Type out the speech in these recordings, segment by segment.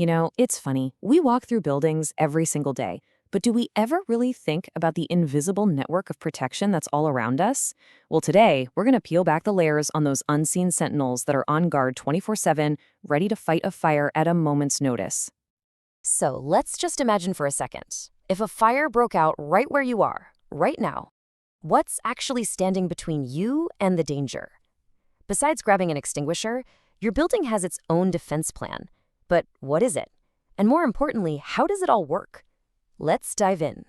It's funny. We walk through buildings every single day, but do we ever really think about the invisible network of protection that's all around us? Well, today, we're going to peel back the layers on those unseen sentinels that are on guard 24/7, ready to fight a fire at a moment's notice. So let's just imagine for a second. If a fire broke out right where you are, right now, what's actually standing between you and the danger? Besides grabbing an extinguisher, your building has its own defense plan. But what is it? And more importantly, how does it all work? Let's dive in.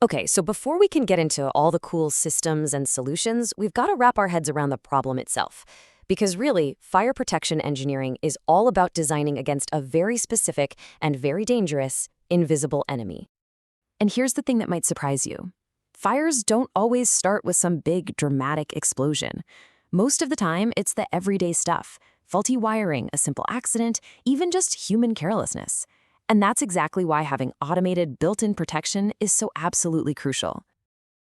Okay, so before we can get into all the cool systems and solutions, we've got to wrap our heads around the problem itself. Because really, fire protection engineering is all about designing against a very specific and very dangerous invisible enemy. And here's the thing that might surprise you. Fires don't always start with some big, dramatic explosion. Most of the time, it's the everyday stuff. Faulty wiring, a simple accident, even just human carelessness. And that's exactly why having automated built-in protection is so absolutely crucial.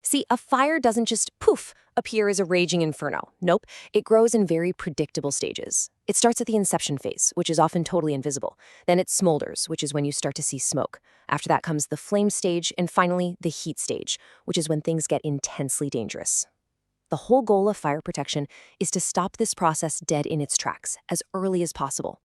See, a fire doesn't just, poof, appear as a raging inferno. Nope, it grows in very predictable stages. It starts at the inception phase, which is often totally invisible. Then it smolders, which is when you start to see smoke. After that comes the flame stage, and finally, the heat stage, which is when things get intensely dangerous. The whole goal of fire protection is to stop this process dead in its tracks as early as possible.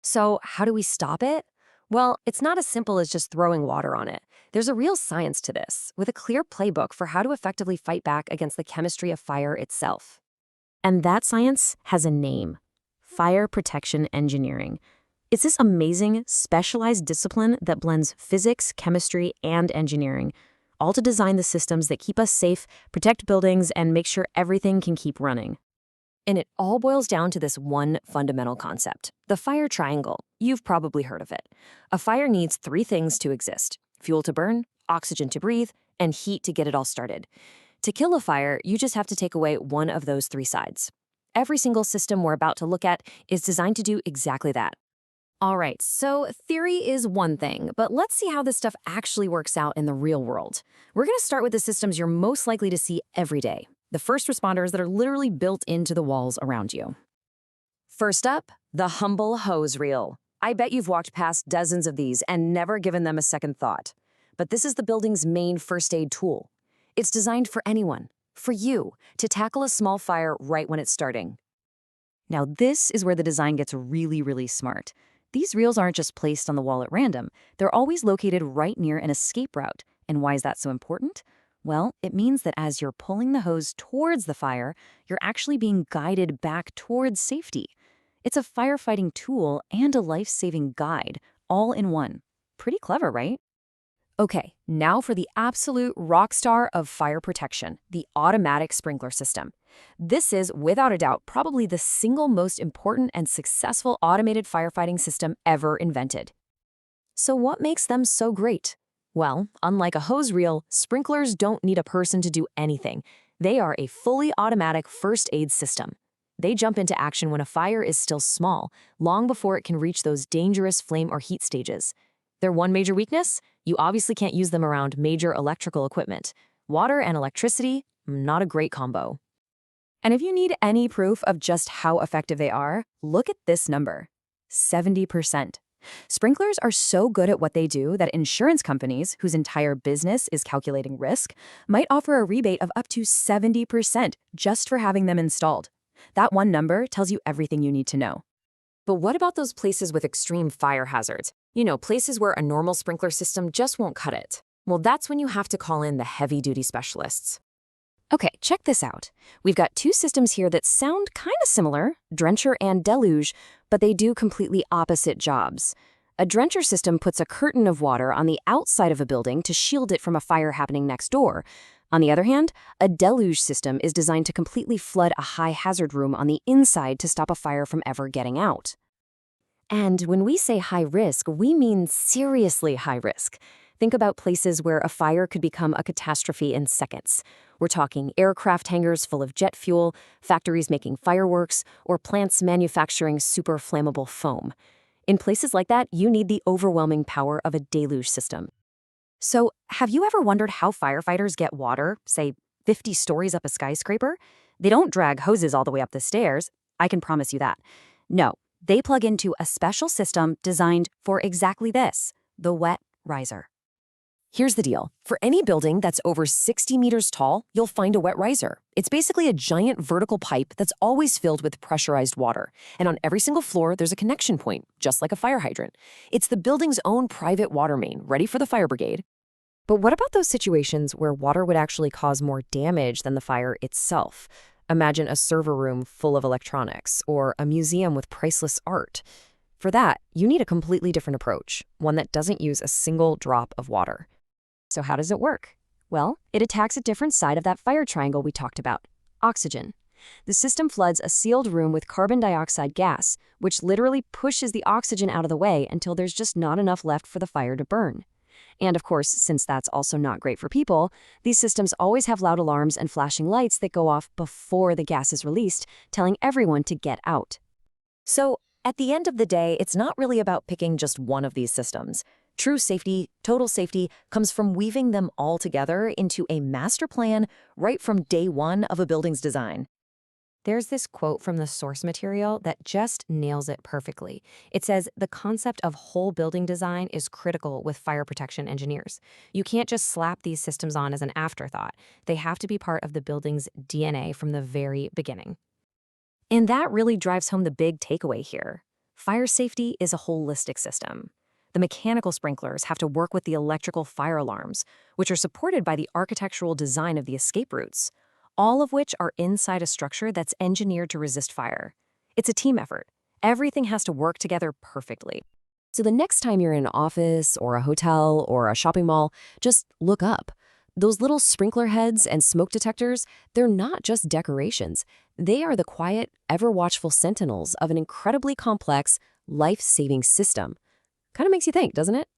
So how do we stop it? Well, it's not as simple as just throwing water on it. There's a real science to this, with a clear playbook for how to effectively fight back against the chemistry of fire itself. And that science has a name: fire protection engineering. It's this amazing, specialized discipline that blends physics, chemistry, and engineering, all to design the systems that keep us safe, protect buildings, and make sure everything can keep running. And it all boils down to this one fundamental concept, the fire triangle. You've probably heard of it. A fire needs three things to exist: fuel to burn, oxygen to breathe, and heat to get it all started. To kill a fire, you just have to take away one of those three sides. Every single system we're about to look at is designed to do exactly that. All right, so theory is one thing, but let's see how this stuff actually works out in the real world. We're going to start with the systems you're most likely to see every day, the first responders that are literally built into the walls around you. First up, the humble hose reel. I bet you've walked past dozens of these and never given them a second thought. But this is the building's main first aid tool. It's designed for anyone, for you, to tackle a small fire right when it's starting. Now, this is where the design gets really, really smart. These reels aren't just placed on the wall at random. They're always located right near an escape route. And why is that so important? Well, it means that as you're pulling the hose towards the fire, you're actually being guided back towards safety. It's a firefighting tool and a life-saving guide, all in one. Pretty clever, right? Okay, now for the absolute rock star of fire protection, the automatic sprinkler system. This is, without a doubt, probably the single most important and successful automated firefighting system ever invented. So what makes them so great? Well, unlike a hose reel, sprinklers don't need a person to do anything. They are a fully automatic first aid system. They jump into action when a fire is still small, long before it can reach those dangerous flame or heat stages. Their one major weakness? You obviously can't use them around major electrical equipment. Water and electricity, not a great combo. And if you need any proof of just how effective they are, look at this number: 70%. Sprinklers are so good at what they do that insurance companies, whose entire business is calculating risk, might offer a rebate of up to 70% just for having them installed. That one number tells you everything you need to know. But what about those places with extreme fire hazards? Places where a normal sprinkler system just won't cut it. Well, that's when you have to call in the heavy-duty specialists. Okay, check this out. We've got two systems here that sound kind of similar, drencher and deluge, but they do completely opposite jobs. A drencher system puts a curtain of water on the outside of a building to shield it from a fire happening next door. On the other hand, a deluge system is designed to completely flood a high-hazard room on the inside to stop a fire from ever getting out. And when we say high risk, we mean seriously high risk. Think about places where a fire could become a catastrophe in seconds. We're talking aircraft hangars full of jet fuel, factories making fireworks, or plants manufacturing super flammable foam. In places like that, you need the overwhelming power of a deluge system. So, have you ever wondered how firefighters get water, say, 50 stories up a skyscraper? They don't drag hoses all the way up the stairs. I can promise you that. No, They plug into a special system designed for exactly this, the wet riser. Here's the deal. For any building that's over 60 meters tall, you'll find a wet riser. It's basically a giant vertical pipe that's always filled with pressurized water. And on every single floor, there's a connection point, just like a fire hydrant. It's the building's own private water main, ready for the fire brigade. But what about those situations where water would actually cause more damage than the fire itself? Imagine a server room full of electronics or a museum with priceless art. For that, you need a completely different approach, one that doesn't use a single drop of water. So how does it work? Well, it attacks a different side of that fire triangle we talked about, oxygen. The system floods a sealed room with carbon dioxide gas, which literally pushes the oxygen out of the way until there's just not enough left for the fire to burn. And of course, since that's also not great for people, these systems always have loud alarms and flashing lights that go off before the gas is released, telling everyone to get out. So, at the end of the day, it's not really about picking just one of these systems. True safety, total safety, comes from weaving them all together into a master plan right from day one of a building's design. There's this quote from the source material that just nails it perfectly. It says, "The concept of whole building design is critical with fire protection engineers. You can't just slap these systems on as an afterthought. They have to be part of the building's DNA from the very beginning." And that really drives home the big takeaway here. Fire safety is a holistic system. The mechanical sprinklers have to work with the electrical fire alarms, which are supported by the architectural design of the escape routes, all of which are inside a structure that's engineered to resist fire. It's a team effort. Everything has to work together perfectly. So the next time you're in an office or a hotel or a shopping mall, just look up. Those little sprinkler heads and smoke detectors, they're not just decorations. They are the quiet, ever-watchful sentinels of an incredibly complex, life-saving system. Kind of makes you think, doesn't it?